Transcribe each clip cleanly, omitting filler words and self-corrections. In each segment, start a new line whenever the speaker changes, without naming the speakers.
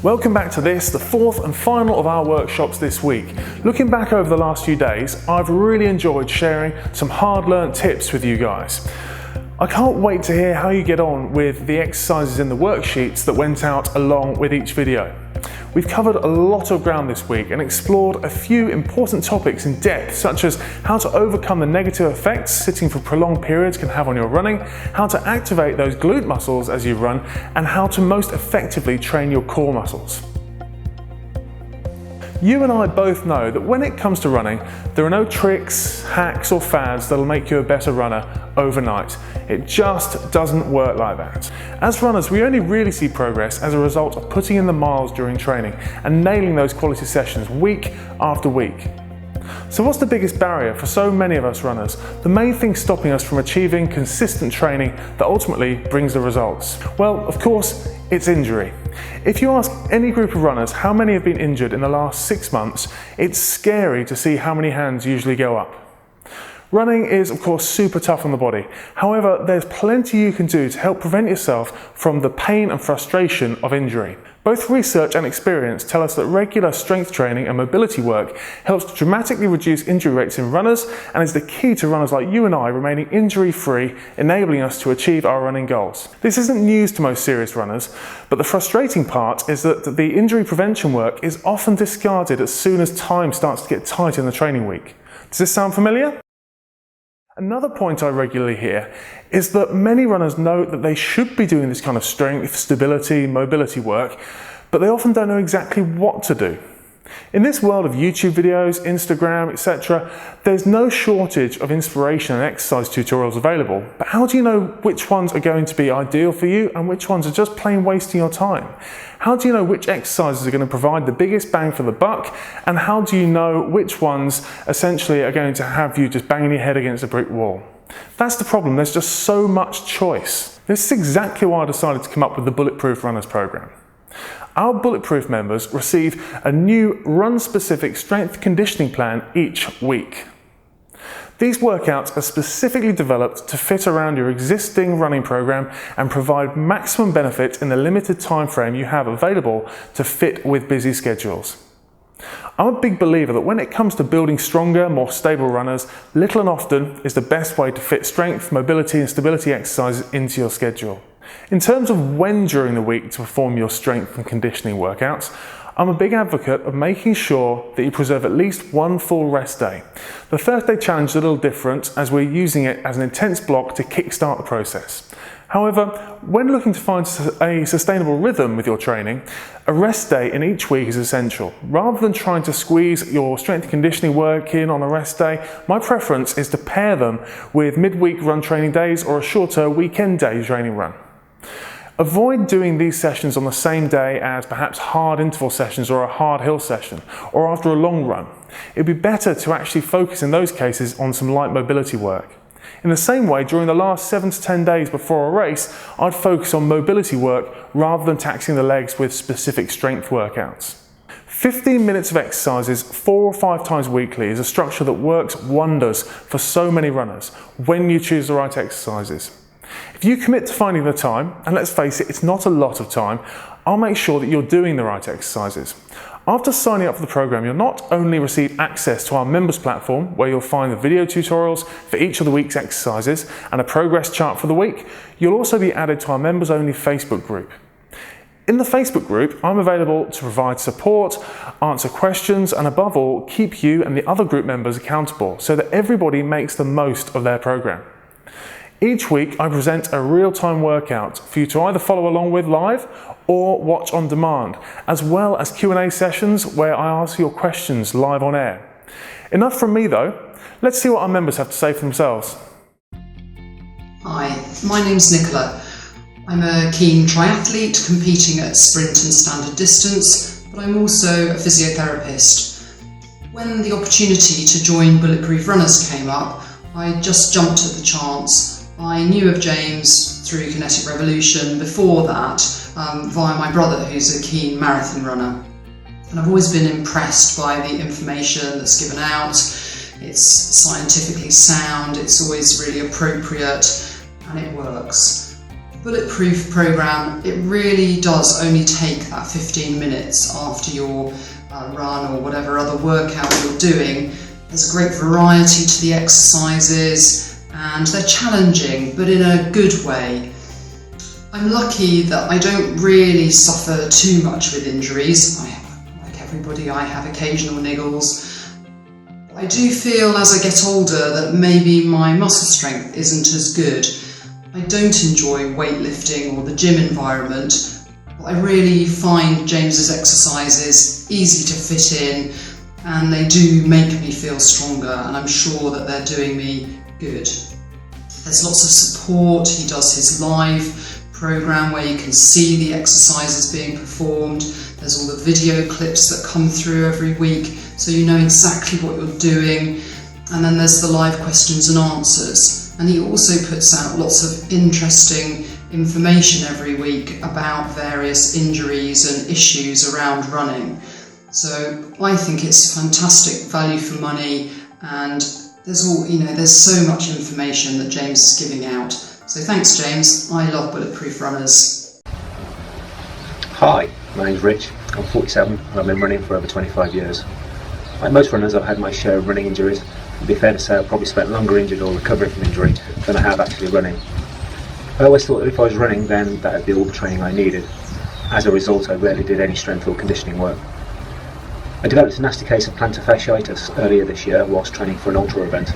Welcome back to this, the fourth and final of our workshops this week. Looking back over the last few days, I've really enjoyed sharing some hard-learned tips with you guys. I can't wait to hear how you get on with the exercises in the worksheets that went out along with each video. We've covered a lot of ground this week and explored a few important topics in depth, such as how to overcome the negative effects sitting for prolonged periods can have on your running, how to activate those glute muscles as you run, and how to most effectively train your core muscles. You and I both know that when it comes to running, there are no tricks, hacks or fads that'll make you a better runner overnight. It just doesn't work like that. As runners, we only really see progress as a result of putting in the miles during training and nailing those quality sessions week after week. So what's the biggest barrier for so many of us runners? The main thing stopping us from achieving consistent training that ultimately brings the results? Well, of course, it's injury. If you ask any group of runners how many have been injured in the last 6 months, it's scary to see how many hands usually go up. Running is, of course, super tough on the body. However, there's plenty you can do to help prevent yourself from the pain and frustration of injury. Both research and experience tell us that regular strength training and mobility work helps to dramatically reduce injury rates in runners and is the key to runners like you and I remaining injury-free, enabling us to achieve our running goals. This isn't news to most serious runners, but the frustrating part is that the injury prevention work is often discarded as soon as time starts to get tight in the training week. Does this sound familiar? Another point I regularly hear is that many runners know that they should be doing this kind of strength, stability, mobility work, but they often don't know exactly what to do. In this world of YouTube videos, Instagram, etc., there's no shortage of inspiration and exercise tutorials available, but how do you know which ones are going to be ideal for you and which ones are just plain wasting your time? How do you know which exercises are going to provide the biggest bang for the buck, and how do you know which ones essentially are going to have you just banging your head against a brick wall? That's the problem, there's just so much choice. This is exactly why I decided to come up with the Bulletproof Runners program. Our Bulletproof members receive a new run-specific strength conditioning plan each week. These workouts are specifically developed to fit around your existing running program and provide maximum benefit in the limited time frame you have available to fit with busy schedules. I'm a big believer that when it comes to building stronger, more stable runners, little and often is the best way to fit strength, mobility and stability exercises into your schedule. In terms of when during the week to perform your strength and conditioning workouts, I'm a big advocate of making sure that you preserve at least one full rest day. The Thursday challenge is a little different as we're using it as an intense block to kickstart the process. However, when looking to find a sustainable rhythm with your training, a rest day in each week is essential. Rather than trying to squeeze your strength and conditioning work in on a rest day, my preference is to pair them with midweek run training days or a shorter weekend day training run. Avoid doing these sessions on the same day as perhaps hard interval sessions or a hard hill session, or after a long run. It'd be better to actually focus in those cases on some light mobility work. In the same way, during the last 7 to 10 days before a race, I'd focus on mobility work rather than taxing the legs with specific strength workouts. 15 minutes of exercises 4 or 5 times weekly is a structure that works wonders for so many runners when you choose the right exercises. If you commit to finding the time, and let's face it, it's not a lot of time, I'll make sure that you're doing the right exercises. After signing up for the program, you'll not only receive access to our members platform, where you'll find the video tutorials for each of the week's exercises and a progress chart for the week, you'll also be added to our members only Facebook group. In the Facebook group, I'm available to provide support, answer questions, and above all, keep you and the other group members accountable so that everybody makes the most of their program. Each week I present a real-time workout for you to either follow along with live or watch on demand, as well as Q&A sessions where I ask your questions live on air. Enough from me though, let's see what our members have to say for themselves.
Hi, my name's Nicola. I'm a keen triathlete competing at sprint and standard distance, but I'm also a physiotherapist. When the opportunity to join Bulletproof Runners came up, I just jumped at the chance. I knew of James through Kinetic Revolution before that, via my brother who's a keen marathon runner. And I've always been impressed by the information that's given out. It's scientifically sound, it's always really appropriate, and it works. Bulletproof programme, it really does only take that 15 minutes after your run or whatever other workout you're doing. There's a great variety to the exercises and they're challenging, but in a good way. I'm lucky that I don't really suffer too much with injuries. Like everybody, I have occasional niggles. I do feel as I get older that maybe my muscle strength isn't as good. I don't enjoy weightlifting or the gym environment, but I really find James's exercises easy to fit in and they do make me feel stronger, and I'm sure that they're doing me good. There's lots of support. He does his live programme where you can see the exercises being performed. There's all the video clips that come through every week, so you know exactly what you're doing. And then there's the live questions and answers. And he also puts out lots of interesting information every week about various injuries and issues around running. So I think it's fantastic value for money, and there's so much information that James is giving out. So thanks, James. I love Bulletproof Runners.
Hi, my name's Rich. I'm 47 and I've been running for over 25 years. Like most runners, I've had my share of running injuries. It'd be fair to say I've probably spent longer injured or recovering from injury than I have actually running. I always thought that if I was running, then that would be all the training I needed. As a result, I rarely did any strength or conditioning work. I developed a nasty case of plantar fasciitis earlier this year whilst training for an ultra event,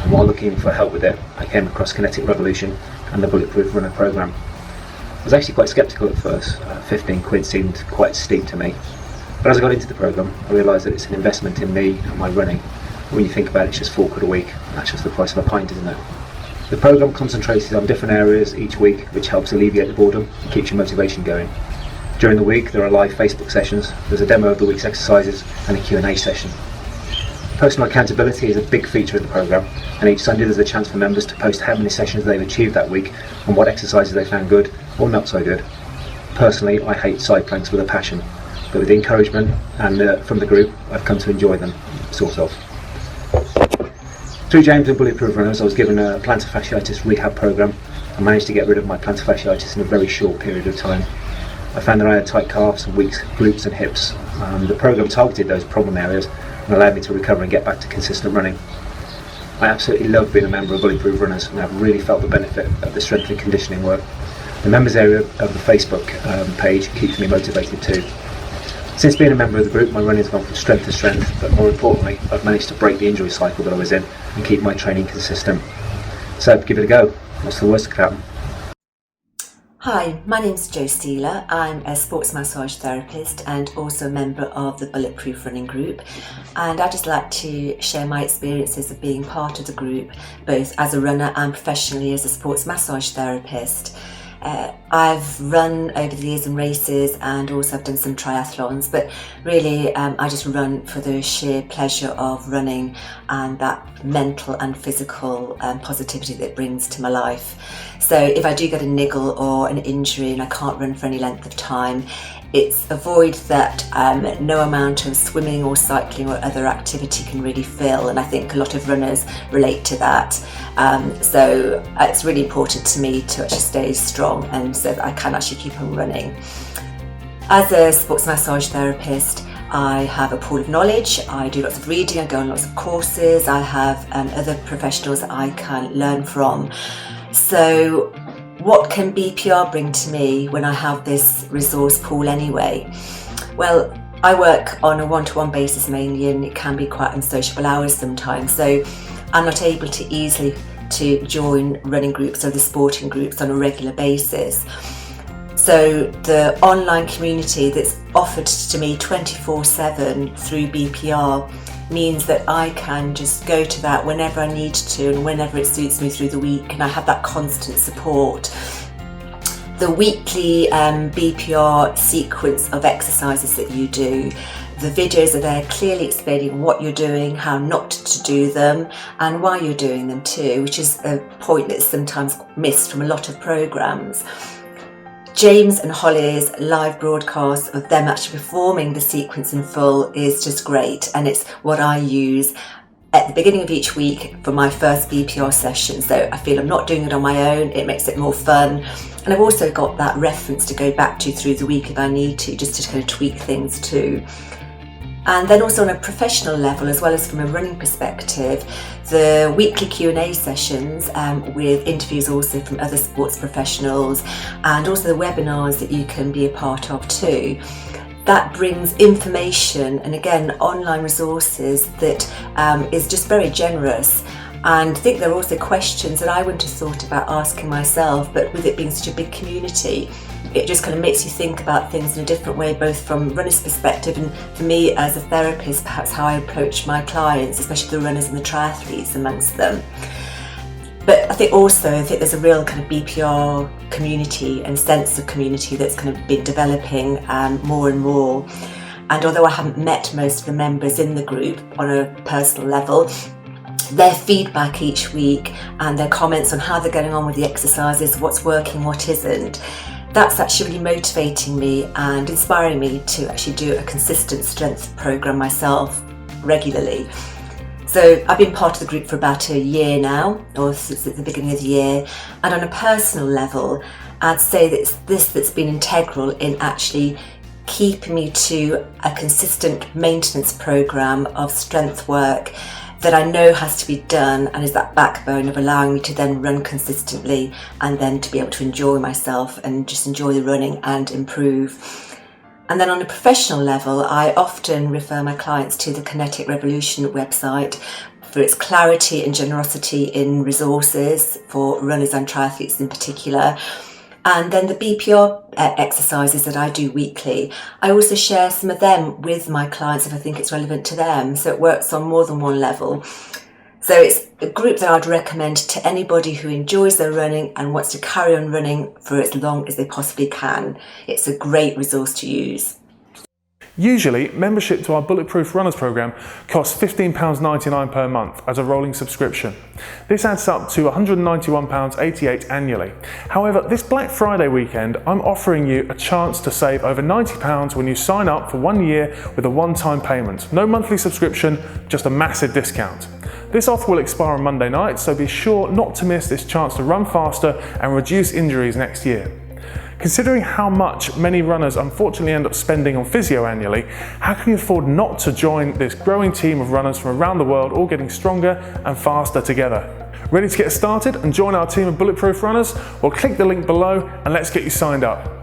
and while looking for help with it, I came across Kinetic Revolution and the Bulletproof Runner programme. I was actually quite sceptical at first. 15 quid seemed quite steep to me, but as I got into the programme, I realised that it's an investment in me and my running. When you think about it, it's just £4 a week. That's just the price of a pint, isn't it? The programme concentrates on different areas each week, which helps alleviate the boredom and keeps your motivation going. During the week, there are live Facebook sessions, there's a demo of the week's exercises and a Q&A session. Personal accountability is a big feature of the programme, and each Sunday there's a chance for members to post how many sessions they've achieved that week and what exercises they found good or not so good. Personally, I hate side planks with a passion, but with the encouragement and from the group, I've come to enjoy them, sort of. Through James and Bulletproof Runners, I was given a plantar fasciitis rehab programme and managed to get rid of my plantar fasciitis in a very short period of time. I found that I had tight calves and weak glutes and hips. The programme targeted those problem areas and allowed me to recover and get back to consistent running. I absolutely love being a member of Bulletproof Runners, and I've really felt the benefit of the strength and conditioning work. The members area of the Facebook page keeps me motivated too. Since being a member of the group, my running has gone from strength to strength, but more importantly, I've managed to break the injury cycle that I was in and keep my training consistent. So give it a go. What's the worst that could happen?
Hi, my name's Jo Steeler. I'm a sports massage therapist and also a member of the Bulletproof Running Group. And I'd just like to share my experiences of being part of the group, both as a runner and professionally as a sports massage therapist. I've run over the years in races, and also I've done some triathlons, but really I just run for the sheer pleasure of running and that mental and physical positivity that it brings to my life. So if I do get a niggle or an injury and I can't run for any length of time, it's a void that no amount of swimming or cycling or other activity can really fill, and I think a lot of runners relate to that. So it's really important to me to actually stay strong and so that I can actually keep on running. As a sports massage therapist, I have a pool of knowledge. I do lots of reading, I go on lots of courses, I have other professionals that I can learn from. So what can BPR bring to me when I have this resource pool anyway? Well, I work on a one-to-one basis mainly, and it can be quite unsociable hours sometimes, so I'm not able to easily to join running groups or the sporting groups on a regular basis. So the online community that's offered to me 24/7 through BPR means that I can just go to that whenever I need to and whenever it suits me through the week, and I have that constant support. The weekly BPR sequence of exercises that you do, the videos are there clearly explaining what you're doing, how not to do them, and why you're doing them too, which is a point that's sometimes missed from a lot of programmes. James and Holly's live broadcast of them actually performing the sequence in full is just great, and it's what I use at the beginning of each week for my first BPR session. So I feel I'm not doing it on my own, it makes it more fun. And I've also got that reference to go back to through the week if I need to, just to kind of tweak things too. And then also on a professional level, as well as from a running perspective, the weekly Q&A sessions with interviews also from other sports professionals, and also the webinars that you can be a part of too. That brings information and again online resources that is just very generous. And I think there are also questions that I wouldn't have thought about asking myself, but with it being such a big community, it just kind of makes you think about things in a different way, both from runners' perspective and for me as a therapist, perhaps how I approach my clients, especially the runners and the triathletes amongst them. But I think there's a real kind of BPR community and sense of community that's kind of been developing more and more. And although I haven't met most of the members in the group on a personal level, their feedback each week and their comments on how they're getting on with the exercises, what's working, what isn't, that's actually really motivating me and inspiring me to actually do a consistent strength program myself regularly. So I've been part of the group for about a year now, or since the beginning of the year, and on a personal level, I'd say that it's this that's been integral in actually keeping me to a consistent maintenance program of strength work that I know has to be done and is that backbone of allowing me to then run consistently and then to be able to enjoy myself and just enjoy the running and improve. And then on a professional level, I often refer my clients to the Kinetic Revolution website for its clarity and generosity in resources for runners and triathletes in particular. And then the BPR exercises that I do weekly, I also share some of them with my clients if I think it's relevant to them. So it works on more than one level. So it's a group that I'd recommend to anybody who enjoys their running and wants to carry on running for as long as they possibly can. It's a great resource to use.
Usually, membership to our Bulletproof Runners programme costs £15.99 per month as a rolling subscription. This adds up to £191.88 annually. However, this Black Friday weekend, I'm offering you a chance to save over £90 when you sign up for 1 year with a one-time payment. No monthly subscription, just a massive discount. This offer will expire on Monday night, so be sure not to miss this chance to run faster and reduce injuries next year. Considering how much many runners unfortunately end up spending on physio annually, how can you afford not to join this growing team of runners from around the world, all getting stronger and faster together? Ready to get started and join our team of Bulletproof Runners? Well, click the link below and let's get you signed up.